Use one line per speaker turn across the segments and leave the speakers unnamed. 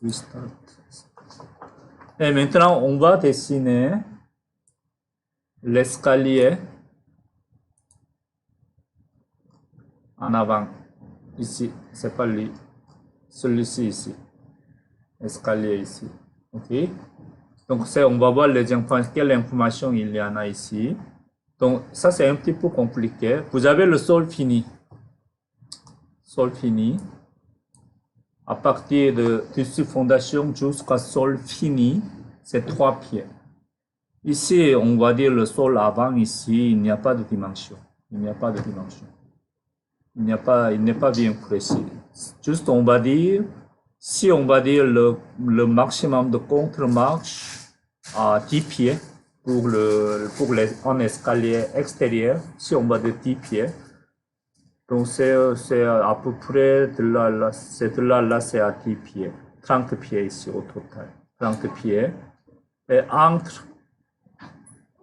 Restart. Et maintenant, on va dessiner l'escalier en avant. Ici, c'est pas lui. Celui-ci ici. Escalier ici. OK? Donc, on va voir quelle information il y en a ici. Donc, ça, c'est un petit peu compliqué. Vous avez le sol fini. Sol fini. À partir de tissu fondation jusqu'à sol fini, c'est 3 pieds. Ici, on va dire le sol avant, ici, il n'y a pas de dimension. Il n'y a pas de dimension. Il n'est pas bien précis. Juste, on va dire, si on va dire le maximum de contre-marche à 10 pieds pour un escalier extérieur, si on va dire 10 pieds, donc c'est à peu près de là, c'est à 10 pieds. 30 pieds ici au total. 30 pieds. Et entre,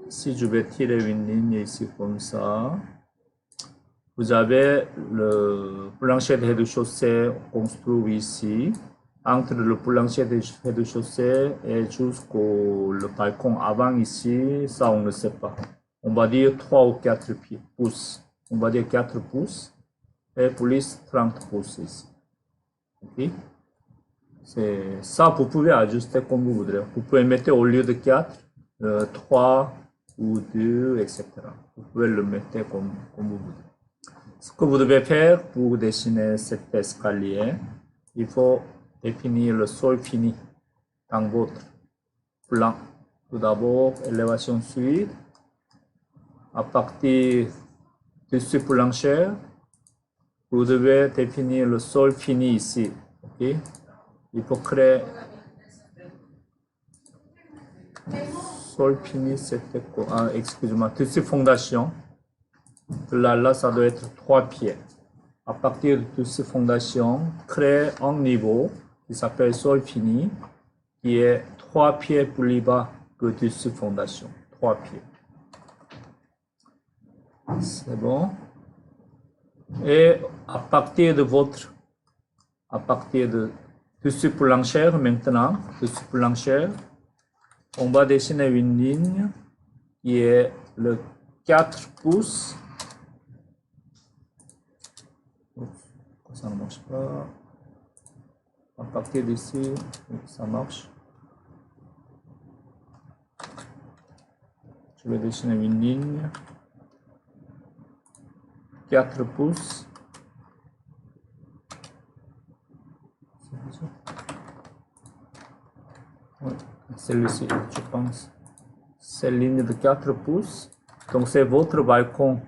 si je vais tirer une ligne ici comme ça, vous avez le plancher de rez-de-chaussée construit ici. Entre le plancher de rez-de-chaussée et jusqu'au balcon avant ici, ça on ne sait pas. On va dire 3 ou 4 pouces. On va dire 4 pouces et plus 30 pouces ici. OK? C'est ça, vous pouvez ajuster comme vous voudrez. Vous pouvez mettre au lieu de 4, 3 ou 2, etc. Vous pouvez le mettre comme vous voudrez. Ce que vous devez faire pour dessiner cet escalier, il faut définir le sol fini dans votre plan. Tout d'abord, élévation sud. À partir de ce plancher, vous devez définir le sol fini ici. Okay? Il faut créer sol fini, c'était quoi? Excusez-moi, tissu fondation. Là, ça doit être 3 pieds. À partir de tissu fondation, créer un niveau qui s'appelle sol fini, qui est 3 pieds plus bas que tissu fondation. 3 pieds. C'est bon. Et à partir de tissu plancher maintenant, tissu plancher, on va dessiner une ligne qui est le 4 pouces. Ça ne marche pas. À partir d'ici, ça marche. Je vais dessiner une ligne. 4 pouces. Oui, celui-ci, je pense. C'est une ligne de 4 pouces. Donc, c'est votre balcon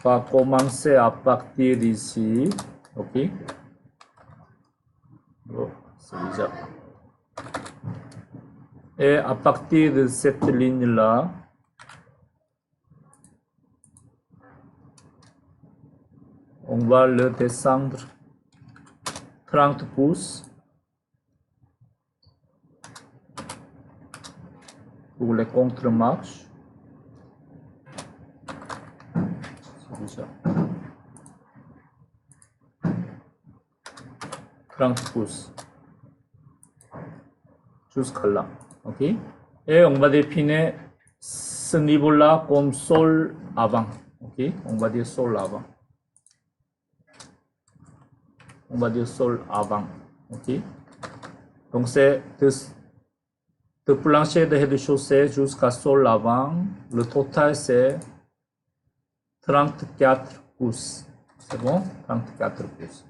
va commencer à partir d'ici. OK? Oh, c'est bizarre. Et à partir de cette ligne-là, on va le descendre 30 pouces pour les contre-marches. C'est bizarre. 30 pouces jusqu'à là. OK? Et on va définir ce niveau-là comme sol avant. OK? On va dire sol avant. On va dire sol avant. OK? Donc c'est de plancher de rez-de-chaussée jusqu'à sol avant. Le total c'est 34 pouces. C'est bon? 34 pouces.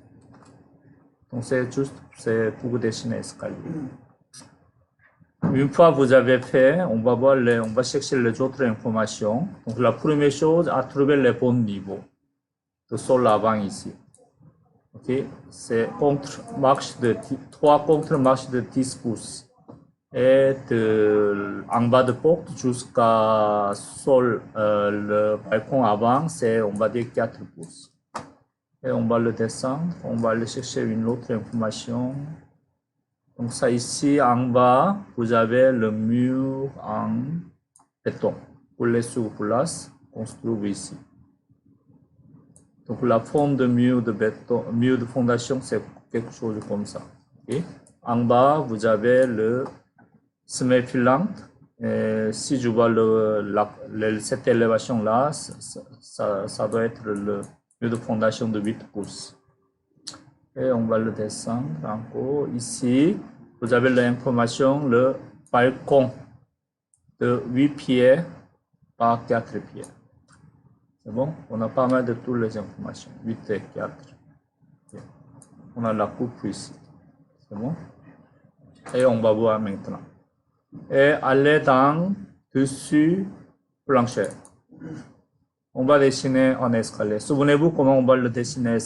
Donc c'est juste pour dessiner l'escalier. Une fois que vous avez fait, on va chercher les autres informations. Donc la première chose, à trouver le bon niveau de sol avant ici. Ok, c'est trois contre-marches de 10 pouces. Et en bas de porte jusqu'à sol, le balcon avant, c'est on va dire 4 pouces. Et on va le descendre, on va aller chercher une autre information. Donc ça ici en bas, vous avez le mur en béton pour les surplaces construits ici. Donc la forme de mur de béton, mur de fondation, c'est quelque chose comme ça. Okay? en bas, vous avez le semelle filante. Et si je vois cette élévation-là, ça doit être le mur de fondation de 8 pouces. Et on va le descendre encore. Ici, vous avez l'information, le balcon de 8 pieds par 4 pieds. C'est bon? On a pas mal de toutes les informations. 8 et 4. Okay. On a la coupe ici. C'est bon? Et on va voir maintenant. Et aller dans dessus plancher. On va dessiner un escalier. Souvenez-vous comment on va le dessiner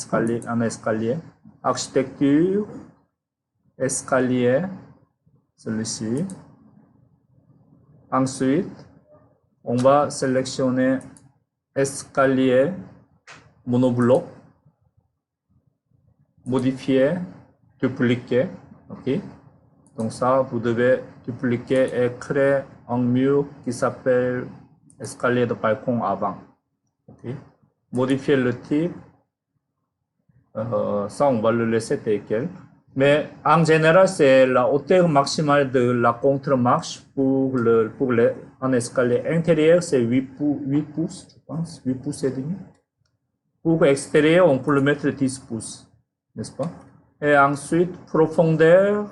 un escalier. Architecture, escalier, celui-ci. Ensuite, on va sélectionner escalier, monobloc, modifier, dupliquer. Ok? Donc ça, vous devez dupliquer et créer un mur qui s'appelle escalier de balcon avant. Okay. Modifier le type, ça on va le laisser tel quel. Mais en général, c'est la hauteur maximale de la contre-marche pour un escalier intérieur, c'est 8 pouces, je pense, 8 pouces et demi. Pour extérieur, on peut le mettre 10 pouces, n'est-ce pas? Et ensuite, profondeur,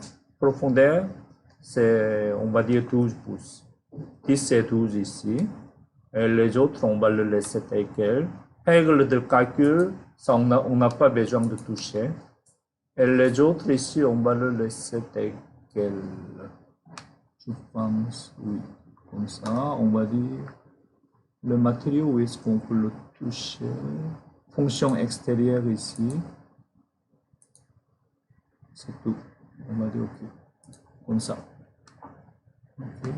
c'est, on va dire 12 pouces. 10 et 12 ici. Et les autres, on va le laisser tel quel. Règle de calcul, ça, on n'a pas besoin de toucher. Et les autres ici, on va le laisser tel quel. Je pense, oui. Comme ça, on va dire le matériau, où est-ce qu'on peut le toucher? Fonction extérieure ici. C'est tout. On va dire OK. Comme ça. Okay.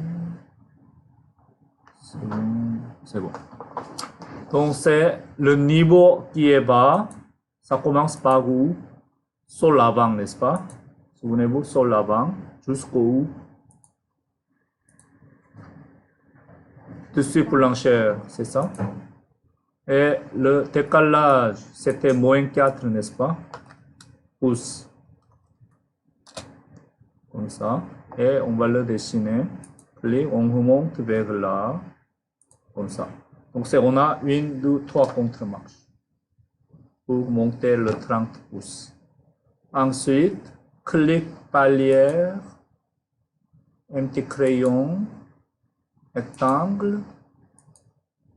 C'est bon. Donc c'est le niveau qui est bas. Ça commence par où? Sur l'avant, n'est-ce pas? Souvenez-vous, sur l'avant, jusqu'au où? Dessus plancher, c'est ça? Et le décalage, c'était moins 4, n'est-ce pas? Pouces. Comme ça. Et on va le dessiner. Puis on remonte vers là. Comme ça. Donc on a 1, 2, 3 contre-marches. Pour monter le 30 pouces. Ensuite, clic palière. Un petit crayon. Rectangle.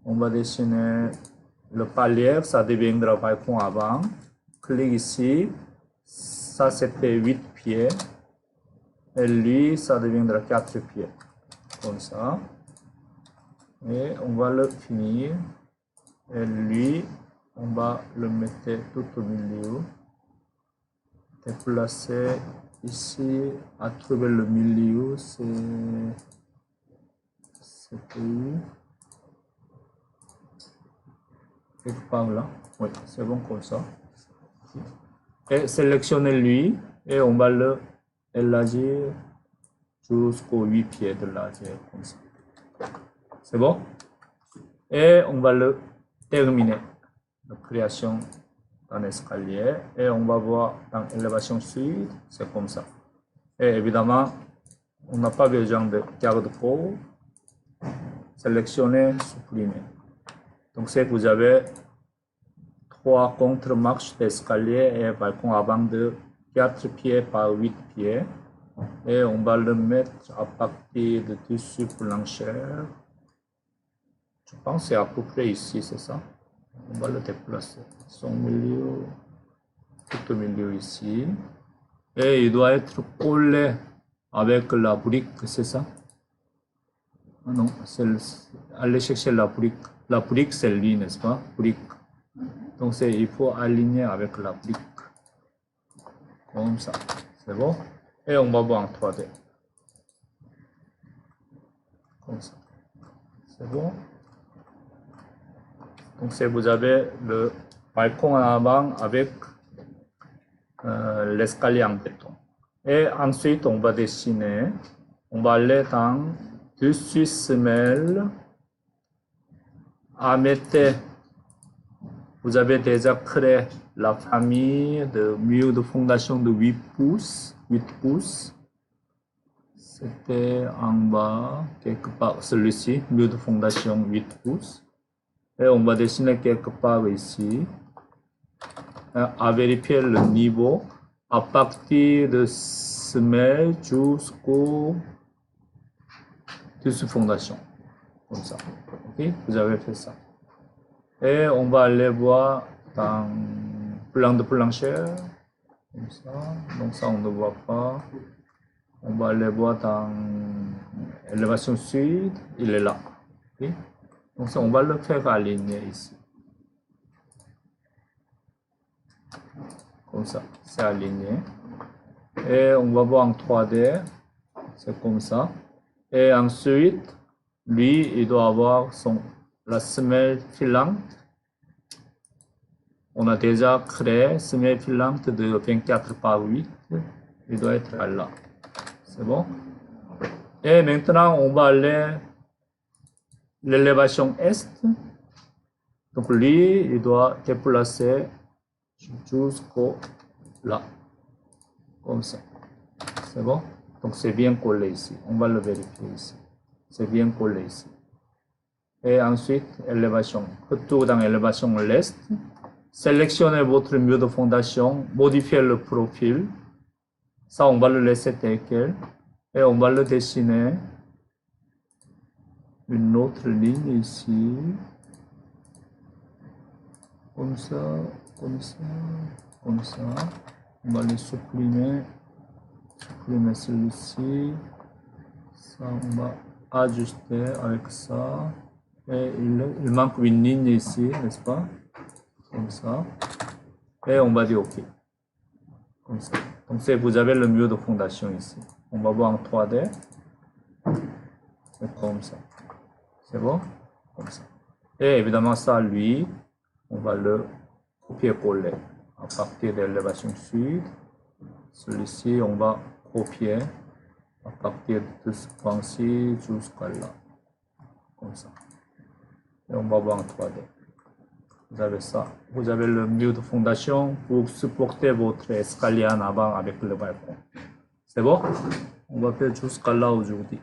On va dessiner le palier, ça deviendra balcon avant. Clique ici. Ça c'était 8 pieds. Et lui, ça deviendra 4 pieds. Comme ça. Et on va le finir. Et lui, on va le mettre tout au milieu. Déplacer ici, à trouver le milieu, c'est où? Quelque part là. Oui, c'est bon comme ça. Et sélectionner lui, et on va le élargir jusqu'aux 8 pieds de largeur, comme ça. C'est bon? Et on va le terminer, la création d'un escalier, et on va voir dans élévation sud, c'est comme ça. Et évidemment, on n'a pas besoin de garde-corps. Sélectionner, supprimer. Donc c'est que vous avez 3 contre-marches d'escalier et balcon avant de 4 pieds par 8 pieds. Et on va le mettre à partir de dessus plancher. Je pense que c'est à peu près ici, c'est ça. On va le déplacer. Son milieu, tout au milieu ici. Et il doit être collé avec la brique, c'est ça? Ah non, aller chercher la brique. La brique, c'est lui, n'est-ce pas? Brique. Donc il faut aligner avec la brique. Comme ça. C'est bon? Et on va voir en 3D. Comme ça. C'est bon? Donc vous avez le balcon en avant avec l'escalier en béton. Et ensuite, on va dessiner. On va aller dans dessus semelle. À mettre. Vous avez déjà créé la famille de murs de fondation de 8 pouces. 8 pouces. C'était en bas, quelque part, celui-ci, mur de fondation 8 pouces. Et on va dessiner quelque part ici, à vérifier le niveau à partir de semelle jusqu'au dessus fondation. Comme ça. Ok, vous avez fait ça. Et on va aller voir dans plan de plancher. Comme ça. Donc ça, on ne voit pas. On va aller voir dans élévation sud. Il est là. Okay? Donc ça, on va le faire aligner ici. Comme ça, c'est aligné. Et on va voir en 3D. C'est comme ça. Et ensuite, lui, il doit avoir la semelle filante. On a déjà créé semelle filante de 24 par 8. Il doit être là. C'est bon? Et maintenant, on va aller l'élévation est. Donc lui, il doit déplacer jusqu'au là. Comme ça. C'est bon? Donc c'est bien collé ici. On va le vérifier ici. C'est bien collé ici. Et ensuite, élévation. Retour dans élévation l'est. Sélectionnez votre mur de fondation. Modifiez le profil. Ça, on va le laisser tel quel. Et on va le dessiner. Une autre ligne ici. Comme ça, comme ça, comme ça. On va le supprimer. Supprimer celui-ci. Ça, on va ajuster avec ça. Et il manque une ligne ici, n'est-ce pas? Comme ça. Et on va dire OK. Comme ça. Donc vous avez le mur de fondation ici. On va voir en 3D. C'est comme ça. C'est bon? Comme ça. Et évidemment ça, lui, on va le copier-coller à partir de l'élévation sud. Celui-ci, on va copier à partir de ce point-ci jusqu'à là. Comme ça. Et on va voir en 3D. Vous avez ça. Vous avez le mur de fondation pour supporter votre escalier en avant avec le balcon. C'est bon? On va faire jusqu'à là aujourd'hui.